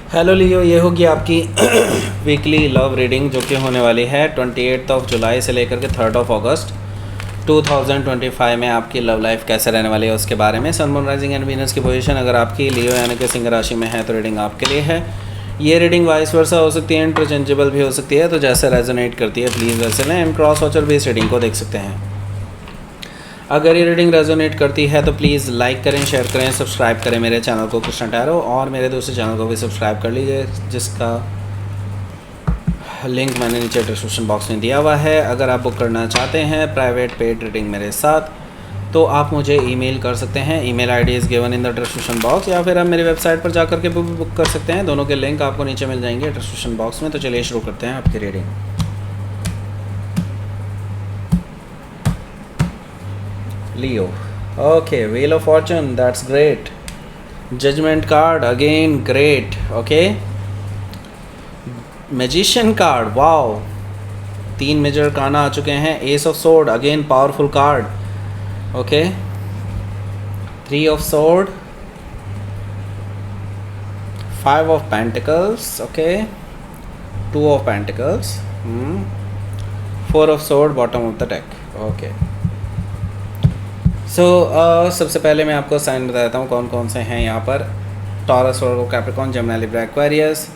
Hello लियो, ये होगी आपकी वीकली लव रीडिंग जो कि होने वाली है 28 जुलाई से लेकर के 3 अगस्त 2025 में। आपकी लव लाइफ कैसे रहने वाली है उसके बारे में। Sun moon rising and Venus की पोजीशन अगर आपकी लियो यानी कि सिंह राशि में है तो रीडिंग आपके लिए है। ये रीडिंग वाइस वर्सा हो सकती है, इंटरचेंजेबल भी हो सकती है, तो जैसे रेजोनेट करती है प्लीज़ वैसे लें। एंड क्रॉस वॉचर भी इस रीडिंग को देख सकते हैं। अगर ये रीडिंग रेजोनेट करती है तो प्लीज़ लाइक करें, शेयर करें, सब्सक्राइब करें मेरे चैनल को कृष्णा टैरो, और मेरे दूसरे चैनल को भी सब्सक्राइब कर लीजिए जिसका लिंक मैंने नीचे डिस्क्रिप्शन बॉक्स में दिया हुआ है। अगर आप बुक करना चाहते हैं प्राइवेट पेड रीडिंग मेरे साथ तो आप मुझे ईमेल कर सकते हैं। Email ID is given in the description box, या फिर आप मेरी वेबसाइट पर जाकर के बुक कर सकते हैं। दोनों के लिंक आपको नीचे मिल जाएंगे डिस्क्रिप्शन बॉक्स में। तो चलिए शुरू करते हैं आपकी reading. Leo. Okay, Wheel of Fortune, that's great. Judgment card, again great. Okay. Magician card, wow. 3 major काना आ चुके हैं। Ace of Sword, again powerful card. Okay. 3 of Sword. 5 of Pentacles, okay. 2 of Pentacles. 4 of Sword, bottom of the deck. Okay. सबसे पहले मैं आपको sign बता देता हूँ कौन कौन से हैं यहाँ पर। Taurus, Virgo, Capricorn, Gemini, Libra, Aquarius.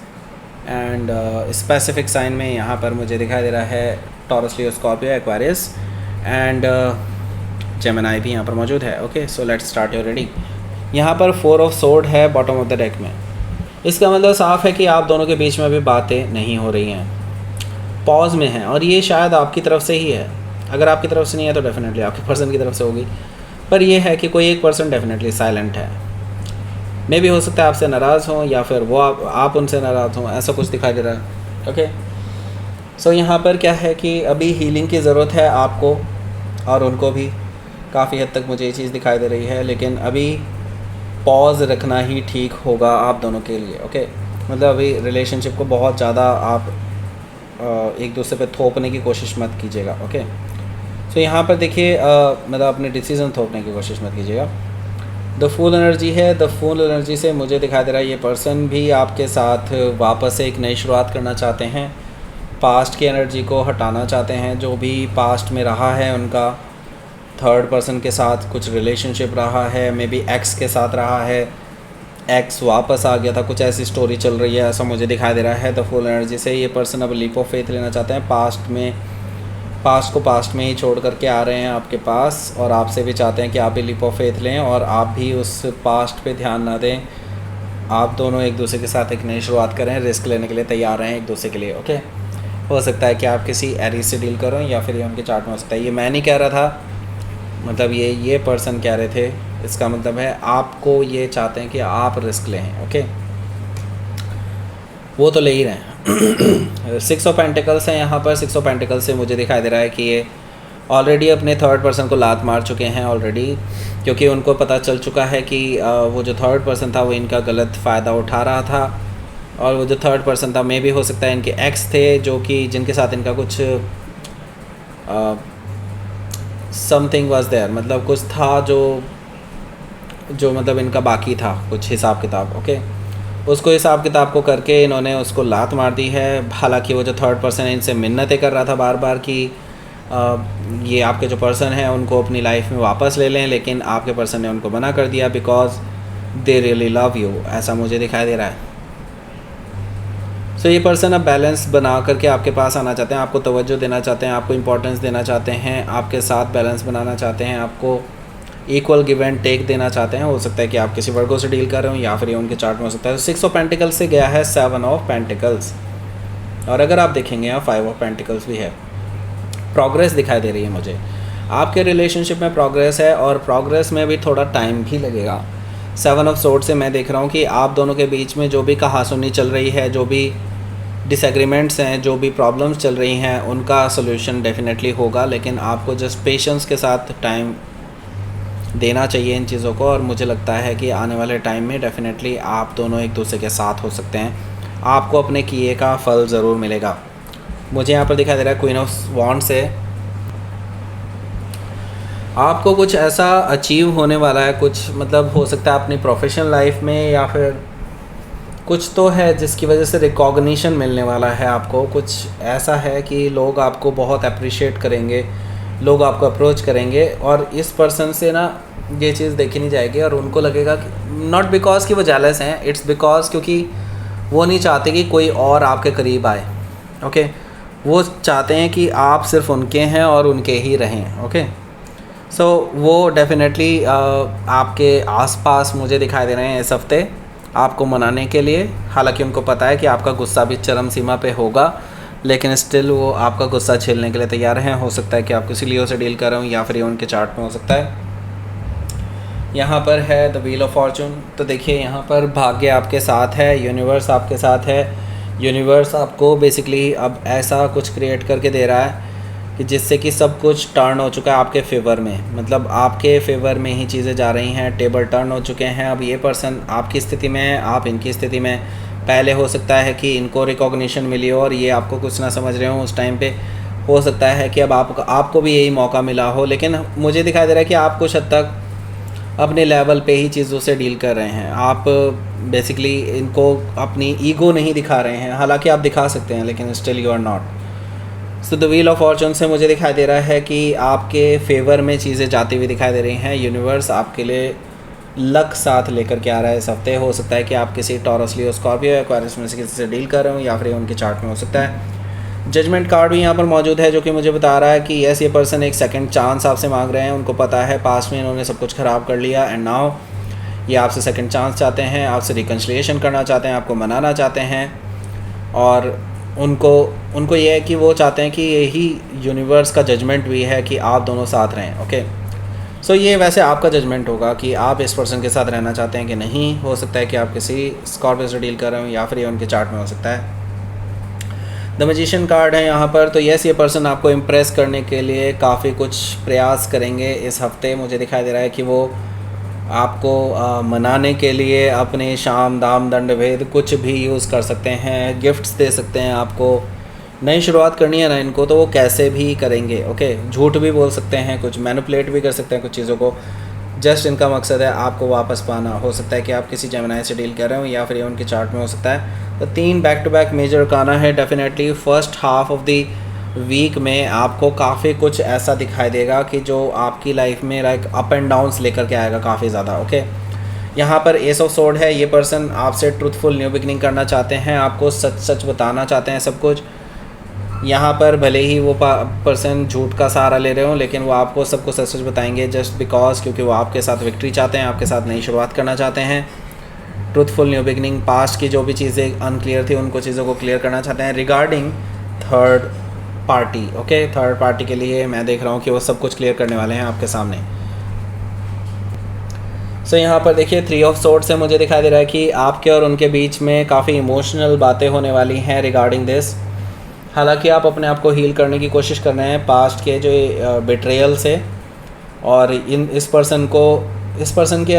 And specific sign में यहाँ पर मुझे दिखाई दे रहा है Taurus, Leo, Scorpio, Aquarius and Gemini भी यहाँ पर मौजूद है। Okay, so let's start your reading. यहाँ पर 4 ऑफ सोर्ड है बॉटम ऑफ द डेक में। इसका मतलब साफ है कि आप दोनों के बीच में अभी बातें नहीं हो रही हैं, पॉज में हैं, और ये शायद आपकी तरफ से ही है। अगर आपकी तरफ से नहीं है तो डेफिनेटली आपके पर्सन की तरफ से होगी, पर यह है कि कोई एक पर्सन डेफिनेटली साइलेंट है। मे भी हो सकता है आपसे नाराज़ हों या फिर वो आप उनसे नाराज़ हों, ऐसा कुछ दिखाई दे रहा है। ओके, सो यहाँ पर क्या है कि अभी हीलिंग की ज़रूरत है आपको और उनको भी। काफ़ी हद तक मुझे ये चीज़ दिखाई दे रही है, लेकिन अभी पॉज रखना ही ठीक होगा आप दोनों के लिए। ओके, मतलब अभी रिलेशनशिप को बहुत ज़्यादा आप एक दूसरे पे थोपने की कोशिश मत कीजिएगा। ओके, सो यहाँ पर देखिए मतलब अपने डिसीज़न थोपने की कोशिश मत कीजिएगा। द फूल एनर्जी है। द फूल एनर्जी से मुझे दिखाई दे रहा है ये पर्सन भी आपके साथ वापस से एक नई शुरुआत करना चाहते हैं। पास्ट की एनर्जी को हटाना चाहते हैं। जो भी पास्ट में रहा है उनका थर्ड पर्सन के साथ कुछ रिलेशनशिप रहा है, मे बी एक्स के साथ रहा है, एक्स वापस आ गया था, कुछ ऐसी स्टोरी चल रही है, ऐसा मुझे दिखाई दे रहा है। द फूल एनर्जी से ये पर्सन अब लीप ऑफ फेथ लेना चाहते हैं। पास्ट को पास्ट में ही छोड़ करके आ रहे हैं आपके पास, और आपसे भी चाहते हैं कि आप भी लीप ऑफ फेथ लें और आप भी उस पास्ट पे ध्यान ना दें। आप दोनों एक दूसरे के साथ एक नई शुरुआत करें, रिस्क लेने के लिए तैयार रहें एक दूसरे के लिए। ओके, हो सकता है कि आप किसी एरीज से डील करें या फिर ये उनके चार्ट में हो सकता है। ये मैं नहीं कह रहा था, मतलब ये पर्सन कह रहे थे। इसका मतलब है आपको ये चाहते हैं कि आप रिस्क लें। ओके, वो तो ले ही रहे हैं। 6 ऑफ पेंटिकल्स हैं यहाँ पर। 6 ऑफ पेंटिकल्स से मुझे दिखाई दे रहा है कि ये ऑलरेडी अपने थर्ड पर्सन को लात मार चुके हैं ऑलरेडी, क्योंकि उनको पता चल चुका है कि वो जो थर्ड पर्सन था वो इनका गलत फ़ायदा उठा रहा था। और वो जो थर्ड पर्सन था मे भी हो सकता है इनके एक्स थे, जो कि जिनके साथ इनका कुछ समथिंग वाज देयर, मतलब कुछ था जो मतलब इनका बाकी था कुछ हिसाब किताब। ओके, उसको हिसाब किताब को करके इन्होंने उसको लात मार दी है। हालांकि वो जो थर्ड पर्सन है इनसे मिन्नतें कर रहा था बार बार कि ये आपके जो पर्सन है उनको अपनी लाइफ में वापस ले लें, लेकिन आपके पर्सन ने उनको मना कर दिया because they really love you, ऐसा मुझे दिखाई दे रहा है। सो ये पर्सन अब बैलेंस बना करके आपके पास आना चाहते हैं, आपको तवज्जो देना चाहते हैं, आपको इंपॉर्टेंस देना चाहते हैं, आपके साथ बैलेंस बनाना चाहते हैं, आपको इक्वल गिव एंड टेक देना चाहते हैं। हो सकता है कि आप किसी वर्गों से डील कर रहे हो या फिर ये उनके चार्ट में हो सकता है। 6 ऑफ पेंटिकल्स से गया है 7 ऑफ पेंटिकल्स, और अगर आप देखेंगे यहाँ 5 ऑफ पेंटिकल्स भी है। प्रोग्रेस दिखाई दे रही है मुझे, आपके रिलेशनशिप में प्रोग्रेस है, और प्रोग्रेस में भी थोड़ा टाइम भी लगेगा। 7 ऑफ सोर्ड से मैं देख रहा हूँ कि आप दोनों के बीच में जो भी कहासुनी चल रही है, जो भी डिसएग्रीमेंट्स हैं, जो भी प्रॉब्लम्स चल रही हैं, उनका सोल्यूशन डेफिनेटली होगा, लेकिन आपको जस्ट पेशेंस के साथ टाइम देना चाहिए इन चीज़ों को। और मुझे लगता है कि आने वाले टाइम में डेफिनेटली आप दोनों एक दूसरे के साथ हो सकते हैं, आपको अपने किए का फल ज़रूर मिलेगा। मुझे यहाँ पर दिखाई दे रहा है क्वीन ऑफ वॉन्ड्स से आपको कुछ ऐसा अचीव होने वाला है, कुछ मतलब हो सकता है अपनी प्रोफेशनल लाइफ में या फिर कुछ तो है जिसकी वजह से रिकॉग्निशन मिलने वाला है आपको, कुछ ऐसा है कि लोग आपको बहुत अप्रिशिएट करेंगे, लोग आपको अप्रोच करेंगे और इस पर्सन से ना ये चीज़ देखी नहीं जाएगी और उनको लगेगा कि नॉट बिकॉज कि वो जेलस हैं, इट्स बिकॉज क्योंकि वो नहीं चाहते कि कोई और आपके करीब आए। ओके, वो चाहते हैं कि आप सिर्फ उनके हैं और उनके ही रहें। ओके, सो वो डेफिनेटली आपके आसपास मुझे दिखाई दे रहे हैं इस हफ्ते आपको मनाने के लिए। हालांकि उनको पता है कि आपका गुस्सा भी चरम सीमा पे होगा, लेकिन स्टिल वो आपका गुस्सा झेलने के लिए तैयार हैं। हो सकता है कि आप किसी लियो से डील कर रहे हो या फिर ये उनके चार्ट में हो सकता है। यहाँ पर है द व्हील ऑफ फॉर्चून, तो देखिए यहाँ पर भाग्य आपके साथ है, यूनिवर्स आपके साथ है। यूनिवर्स आपको बेसिकली अब ऐसा कुछ क्रिएट करके दे रहा है कि जिससे कि सब कुछ टर्न हो चुका है आपके फेवर में, मतलब आपके फेवर में ही चीज़ें जा रही हैं, टेबल टर्न हो चुके हैं। अब ये पर्सन आपकी स्थिति में है, आप इनकी स्थिति में। पहले हो सकता है कि इनको रिकॉग्निशन मिली हो और ये आपको कुछ ना समझ रहे हो उस टाइम पे। हो सकता है कि अब आपको भी यही मौका मिला हो, लेकिन मुझे दिखाई दे रहा है कि आप कुछ हद तक अपने लेवल पे ही चीज़ों से डील कर रहे हैं। आप बेसिकली इनको अपनी ईगो नहीं दिखा रहे हैं, हालांकि आप दिखा सकते हैं लेकिन still you are not. So the wheel of fortune से मुझे दिखाई दे रहा है कि आपके फेवर में चीज़ें जाती हुई दिखाई दे रही हैं। यूनिवर्स आपके लिए लक साथ लेकर के आ रहा है इस हफ्ते। हो सकता है कि आप किसी टॉरस, लियो, स्कॉर्पियो या एक्वेरियस में से किसी से डील कर रहे हो या फिर उनके चार्ट में हो सकता है। जजमेंट कार्ड भी यहाँ पर मौजूद है जो कि मुझे बता रहा है कि यस, ये पर्सन एक सेकंड चांस आपसे मांग रहे हैं। उनको पता है पास्ट में इन्होंने सब कुछ ख़राब कर लिया एंड नाउ ये आपसे सेकंड चांस चाहते हैं, आपसे रिकन्सिलिएशन करना चाहते हैं, आपको मनाना चाहते हैं। और उनको ये है कि वो चाहते हैं कि यही यूनिवर्स का जजमेंट भी है कि आप दोनों साथ रहें। ओके, सो ये वैसे आपका जजमेंट होगा कि आप इस पर्सन के साथ रहना चाहते हैं कि नहीं। हो सकता है कि आप किसी स्कॉर्पियो से डील कर रहे हो या फिर ये उनके चार्ट में हो सकता है। द मैजिशियन कार्ड है यहाँ पर, तो यस, ये पर्सन आपको इम्प्रेस करने के लिए काफ़ी कुछ प्रयास करेंगे इस हफ्ते। मुझे दिखाई दे रहा है कि वो आपको मनाने के लिए अपने शाम दाम दंड भेद कुछ भी यूज़ कर सकते हैं, गिफ्ट्स दे सकते हैं आपको। नई शुरुआत करनी है ना इनको, तो वो कैसे भी करेंगे। ओके, झूठ भी बोल सकते हैं, कुछ मैनिपुलेट भी कर सकते हैं कुछ चीज़ों को। जस्ट इनका मकसद है आपको वापस पाना। हो सकता है कि आप किसी जेमिनी से डील कर रहे हो या फिर उनके चार्ट में हो सकता है। तो 3 back to back major arcana है। Definitely first half of the week में आपको काफ़ी कुछ ऐसा दिखाई देगा कि जो आपकी लाइफ में लाइक अप एंड डाउन्स लेकर के आएगा काफ़ी ज़्यादा। ओके, यहाँ पर एस ऑफ सोर्ड है। ये पर्सन आपसे ट्रूथफुल न्यू बिगनिंग करना चाहते हैं, आपको सच सच बताना चाहते हैं सब कुछ। यहाँ पर भले ही वो पर्सन झूठ का सहारा ले रहे हो, लेकिन वो आपको सब कुछ सच सच बताएंगे जस्ट बिकॉज, क्योंकि वो आपके साथ विक्ट्री चाहते हैं, आपके साथ नई शुरुआत करना चाहते हैं। ट्रूथफुल न्यू बिगनिंग, पास्ट की जो भी चीज़ें अनक्लियर थी उनको चीज़ों को क्लियर करना चाहते हैं। Regarding third party, okay, third party के लिए मैं देख रहा हूँ कि वो सब कुछ क्लियर करने वाले हैं आपके सामने। सो यहाँ पर देखिए 3 ऑफ सोर्ड से मुझे दिखाई दे रहा है कि आपके और उनके बीच में काफ़ी इमोशनल बातें होने वाली हैं रिगार्डिंग दिस। हालांकि आप अपने आप को हील करने की कोशिश कर रहे हैं पास्ट के जो बिट्रेयल से, और इस पर्सन के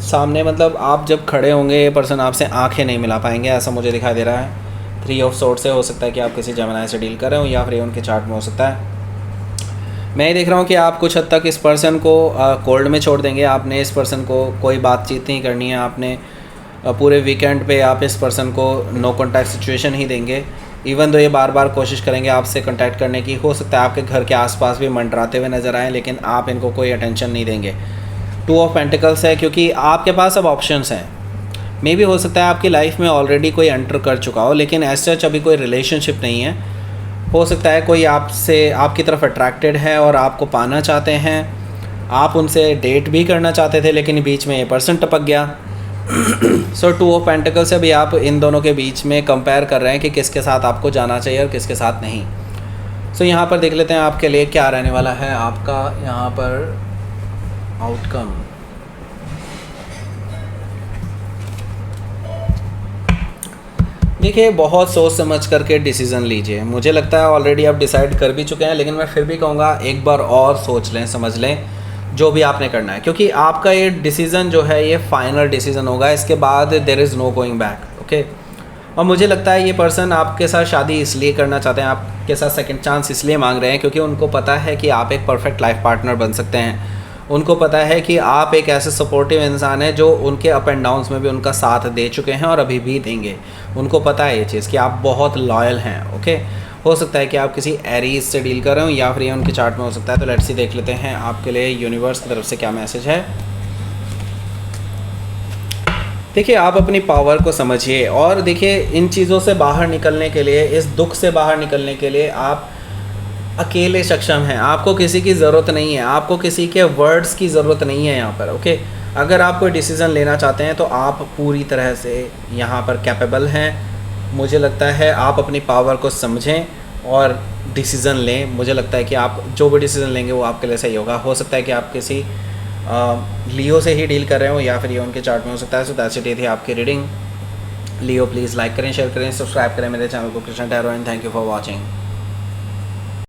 सामने मतलब आप जब खड़े होंगे ये पर्सन आपसे आंखें नहीं मिला पाएंगे, ऐसा मुझे दिखाई दे रहा है। 3 ऑफ सोर्ड से हो सकता है कि आप किसी जेमिनी से डील कर रहे हो या फिर उनके चार्ट में हो सकता है। मैं ये देख रहा हूँ कि आप कुछ हद तक इस पर्सन को कोल्ड में छोड़ देंगे। आपने इस पर्सन को कोई बातचीत नहीं करनी है, आपने पूरे वीकेंड पे आप इस पर्सन को नो कॉन्टैक्ट सिचुएशन ही देंगे। इवन तो ये बार बार कोशिश करेंगे आपसे कांटेक्ट करने की। हो सकता है आपके घर के आसपास भी मंडराते हुए नज़र आएँ, लेकिन आप इनको कोई अटेंशन नहीं देंगे। 2 ऑफ पेंटिकल्स है, क्योंकि आपके पास अब ऑप्शंस हैं। मे भी हो सकता है आपकी लाइफ में ऑलरेडी कोई एंटर कर चुका हो, लेकिन एज सच अभी कोई रिलेशनशिप नहीं है। हो सकता है कोई आपसे आपकी तरफ अट्रैक्टेड है और आपको पाना चाहते हैं। आप उनसे डेट भी करना चाहते थे, लेकिन बीच में ये पर्सन टपक गया। सो 2 ऑफ पेंटिकल्स से भी आप इन दोनों के बीच में कंपेयर कर रहे हैं कि किसके साथ आपको जाना चाहिए और किसके साथ नहीं। सो यहाँ पर देख लेते हैं आपके लिए क्या रहने वाला है आपका यहाँ पर आउटकम। देखिए, बहुत सोच समझ करके डिसीज़न लीजिए। मुझे लगता है ऑलरेडी आप डिसाइड कर भी चुके हैं, लेकिन मैं फिर भी कहूँगा एक बार और सोच लें, समझ लें जो भी आपने करना है, क्योंकि आपका ये डिसीज़न जो है ये फाइनल डिसीज़न होगा। इसके बाद there is no going back. Okay, और मुझे लगता है ये पर्सन आपके साथ शादी इसलिए करना चाहते हैं, आपके साथ सेकंड चांस इसलिए मांग रहे हैं क्योंकि उनको पता है कि आप एक परफेक्ट लाइफ पार्टनर बन सकते हैं। उनको पता है कि आप एक ऐसे सपोर्टिव इंसान है जो उनके अप एंड डाउन्स में भी उनका साथ दे चुके हैं और अभी भी देंगे। उनको पता है ये चीज़ कि आप बहुत लॉयल हैं। ओके, हो सकता है कि आप किसी एरीज से डील कर रहे हो या फिर ये उनके चार्ट में हो सकता है। तो लेट्स सी देख लेते हैं आपके लिए यूनिवर्स की तरफ से क्या मैसेज है। देखिए, आप अपनी पावर को समझिए और देखिए इन चीज़ों से बाहर निकलने के लिए, इस दुख से बाहर निकलने के लिए आप अकेले सक्षम हैं। आपको किसी की ज़रूरत नहीं है, आपको किसी के वर्ड्स की ज़रूरत नहीं है यहाँ पर। ओके, अगर आप कोई डिसीज़न लेना चाहते हैं तो आप पूरी तरह से यहाँ पर कैपेबल हैं। मुझे लगता है आप अपनी पावर को समझें और डिसीज़न लें। मुझे लगता है कि आप जो भी डिसीज़न लेंगे वो आपके लिए सही होगा। हो सकता है कि आप किसी लियो से ही डील कर रहे हो या फिर ये उनके चार्ट में हो सकता है। सो दैट्स इट, थी आपकी रीडिंग। लियो प्लीज़ लाइक करें, शेयर करें, सब्सक्राइब करें मेरे चैनल को Krishna tarot and thank you for watching.